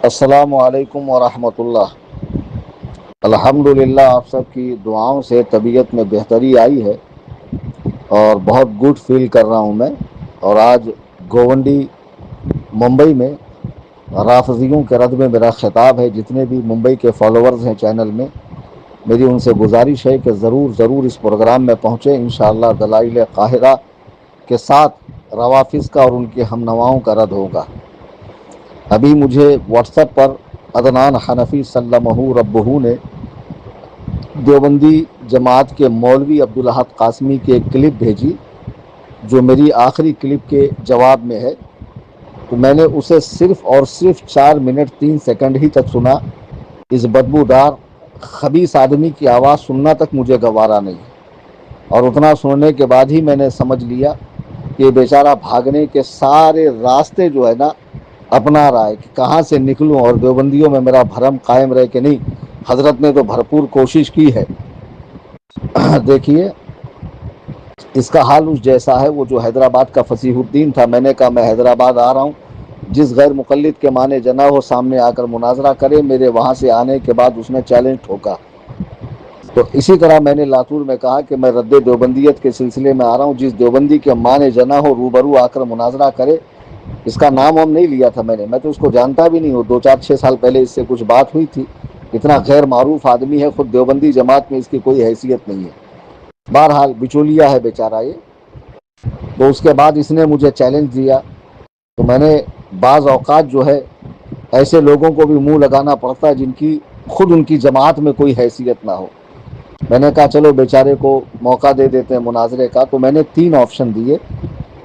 السلام علیکم ورحمۃ اللہ۔ الحمدللہ آپ سب کی دعاؤں سے طبیعت میں بہتری آئی ہے اور بہت گڈ فیل کر رہا ہوں میں۔ اور آج گوونڈی ممبئی میں رافضیوں کے رد میں میرا خطاب ہے، جتنے بھی ممبئی کے فالوورز ہیں چینل میں، میری ان سے گزارش ہے کہ ضرور ضرور اس پروگرام میں پہنچیں۔ انشاءاللہ دلائل قاہرہ کے ساتھ روافظ کا اور ان کے ہم نواؤں کا رد ہوگا۔ ابھی مجھے واٹس ایپ پر عدنان حنفی سلمہ ربہ نے دیوبندی جماعت کے مولوی عبدالاحد قاسمی کی ایک کلپ بھیجی، جو میری آخری کلپ کے جواب میں ہے۔ تو میں نے اسے صرف اور صرف 4 منٹ 3 سیکنڈ ہی تک سنا۔ اس بدبودار خبیث آدمی کی آواز سننا تک مجھے گوارا نہیں، اور اتنا سننے کے بعد ہی میں نے سمجھ لیا کہ یہ بیچارہ بھاگنے کے سارے راستے جو ہے نا اپنا رہا ہے کہ کہاں سے نکلوں اور دیوبندیوں میں میرا بھرم قائم رہے کہ نہیں۔ حضرت نے تو بھرپور کوشش کی ہے۔ دیکھیے اس کا حال اس جیسا ہے وہ جو حیدرآباد کا فصیح الدین تھا۔ میں نے کہا میں حیدرآباد آ رہا ہوں، جس غیر مقلد کے معنی جنا ہو سامنے آ کر مناظرہ کرے۔ میرے وہاں سے آنے کے بعد اس نے چیلنج ٹھوکا۔ تو اسی طرح میں نے لاتور میں کہا کہ میں رد دیوبندیت کے سلسلے میں آ رہا ہوں، جس دیوبندی کے معنی جنا ہو روبرو آ کر مناظرہ کرے۔ اس کا نام ہم نہیں لیا تھا میں تو اس کو جانتا بھی نہیں ہوں۔ 2 4 6 سال پہلے اس سے کچھ بات ہوئی تھی۔ اتنا غیر معروف آدمی ہے، خود دیوبندی جماعت میں اس کی کوئی حیثیت نہیں ہے۔ بہرحال بچولیا ہے بیچارہ یہ۔ تو اس کے بعد اس نے مجھے چیلنج دیا، تو میں نے بعض اوقات جو ہے ایسے لوگوں کو بھی منہ لگانا پڑتا ہے جن کی خود ان کی جماعت میں کوئی حیثیت نہ ہو۔ میں نے کہا چلو بیچارے کو موقع دے دیتے ہیں مناظرے کا۔ تو میں نے 3 آپشن دیے،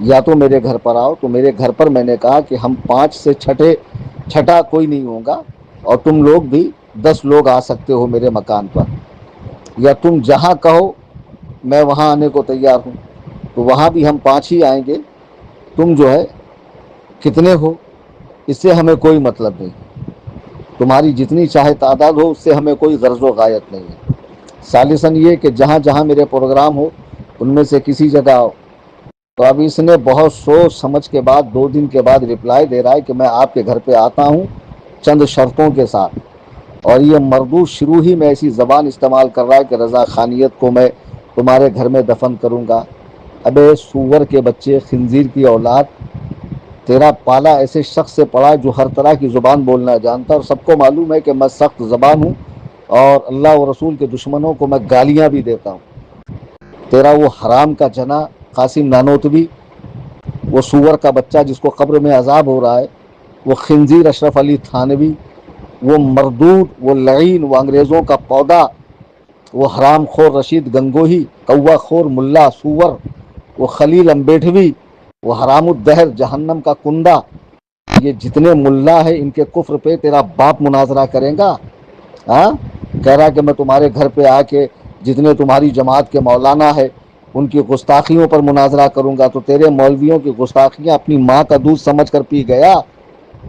یا تو میرے گھر پر آؤ۔ تو میرے گھر پر میں نے کہا کہ ہم 5 سے چھٹا کوئی نہیں ہوگا، اور تم لوگ بھی 10 لوگ آ سکتے ہو میرے مکان پر، یا تم جہاں کہو میں وہاں آنے کو تیار ہوں۔ تو وہاں بھی ہم 5 ہی آئیں گے، تم جو ہے کتنے ہو اس سے ہمیں کوئی مطلب نہیں، تمہاری جتنی چاہے تعداد ہو اس سے ہمیں کوئی غرض و غایت نہیں ہے۔ ثالثاً یہ کہ جہاں جہاں میرے پروگرام ہو ان میں سے کسی جگہ آؤ۔ تو اب اس نے بہت سوچ سمجھ کے بعد 2 دن کے بعد رپلائی دے رہا ہے کہ میں آپ کے گھر پہ آتا ہوں چند شرطوں کے ساتھ۔ اور یہ مردود شروع ہی میں ایسی زبان استعمال کر رہا ہے کہ رضا خانیت کو میں تمہارے گھر میں دفن کروں گا۔ ابے سور کے بچے، خنزیر کی اولاد، تیرا پالا ایسے شخص سے پڑا جو ہر طرح کی زبان بولنا جانتا، اور سب کو معلوم ہے کہ میں سخت زبان ہوں اور اللہ و رسول کے دشمنوں کو میں گالیاں بھی دیتا ہوں۔ تیرا وہ حرام کا جنا قاسم نانوتوی، وہ سور کا بچہ جس کو قبر میں عذاب ہو رہا ہے، وہ خنزیر اشرف علی تھانوی، وہ مردود، وہ لعین، وہ انگریزوں کا پودا، وہ حرام خور رشید گنگوہی، کوا خور ملا سور، وہ خلیل امبیڈوی، وہ حرام الدہر جہنم کا کندا، یہ جتنے ملا ہیں ان کے کفر پہ تیرا باپ مناظرہ کرے گا۔ ہاں، کہہ رہا کہ میں تمہارے گھر پہ آ کے جتنے تمہاری جماعت کے مولانا ہے ان کی گستاخیوں پر مناظرہ کروں گا۔ تو تیرے مولویوں کی گستاخیاں اپنی ماں کا دودھ سمجھ کر پی گیا۔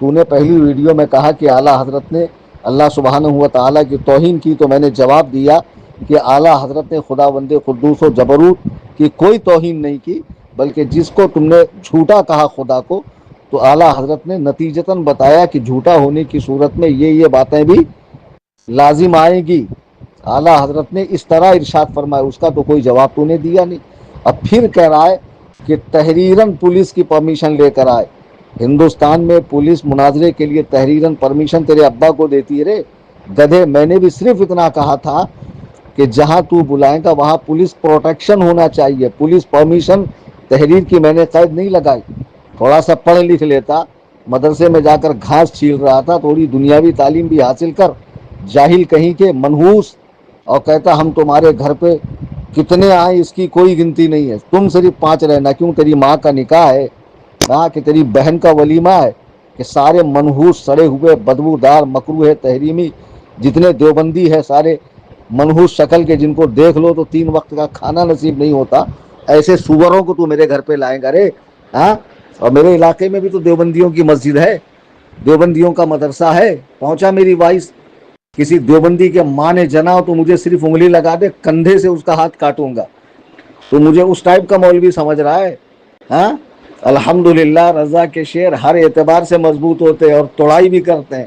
تو نے پہلی ویڈیو میں کہا کہ اعلیٰ حضرت نے اللہ سبحانہ و تعالیٰ کی توہین کی، تو میں نے جواب دیا کہ اعلیٰ حضرت نے خداوند قدوس و جبروت کی کوئی توہین نہیں کی، بلکہ جس کو تم نے جھوٹا کہا خدا کو، تو اعلیٰ حضرت نے نتیجتاً بتایا کہ جھوٹا ہونے کی صورت میں یہ باتیں بھی لازم آئیں گی۔ اعلیٰ حضرت نے اس طرح ارشاد فرمایا، اس کا تو کوئی جواب تو نے دیا نہیں۔ اب پھر کہہ رہا ہے کہ تحریراً پولیس کی پرمیشن لے کر آئے۔ ہندوستان میں پولیس مناظرے کے لیے تحریراً پرمیشن تیرے ابا کو دیتی ہے رے گدھے۔ میں نے بھی صرف اتنا کہا تھا کہ جہاں تو بلائے گا وہاں پولیس پروٹیکشن ہونا چاہیے، پولیس پرمیشن تحریر کی میں نے قید نہیں لگائی۔ تھوڑا سا پڑھ لکھ لیتا، مدرسے میں جا کر گھاس چھیل رہا تھا، تھوڑی دنیاوی تعلیم بھی حاصل کر، جاہل کہیں کے منحوس، اور کہتا ہم تمہارے گھر پہ کتنے آئے اس کی کوئی گنتی نہیں ہے، تم صرف 5 رہنا۔ کیوں؟ تیری ماں کا نکاح ہے، ہاں، کہ تیری بہن کا ولیمہ ہے، کہ سارے منحوس سڑے ہوئے بدبودار مکروہ تحریمی جتنے دیوبندی ہے سارے منحوس شکل کے، جن کو دیکھ لو تو 3 وقت کا کھانا نصیب نہیں ہوتا، ایسے سوروں کو تو میرے گھر پہ لائے گا رے؟ ہاں، اور میرے علاقے میں بھی تو دیوبندیوں کی مسجد ہے، دیوبندیوں کا مدرسہ ہے۔ پہنچا میری وائس، کسی دیوبندی کے ماں نے جنا ہو تو مجھے صرف انگلی لگا دے، کندھے سے اس کا ہاتھ کاٹوں گا۔ تو مجھے اس ٹائپ کا مولوی سمجھ رہا ہے؟ ہاں، الحمدللہ رضا کے شعر ہر اعتبار سے مضبوط ہوتے ہیں اور توڑائی بھی کرتے ہیں۔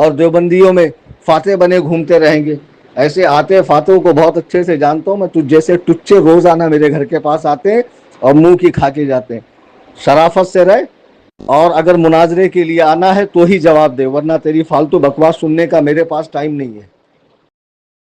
اور دیوبندیوں میں فاتح بنے گھومتے رہیں گے. ایسے آتے فاتحوں کو بہت اچھے سے جانتا ہوں میں. تجھ جیسے ٹچے روزانہ میرے گھر کے پاس آتے ہیں اور منہ کی کھا کے جاتے ہیں. شرافت سے رہ, اور اگر مناظرے کے لیے آنا ہے تو ہی جواب دے, ورنہ تیری فالتو بکواس سننے کا میرے پاس ٹائم نہیں ہے.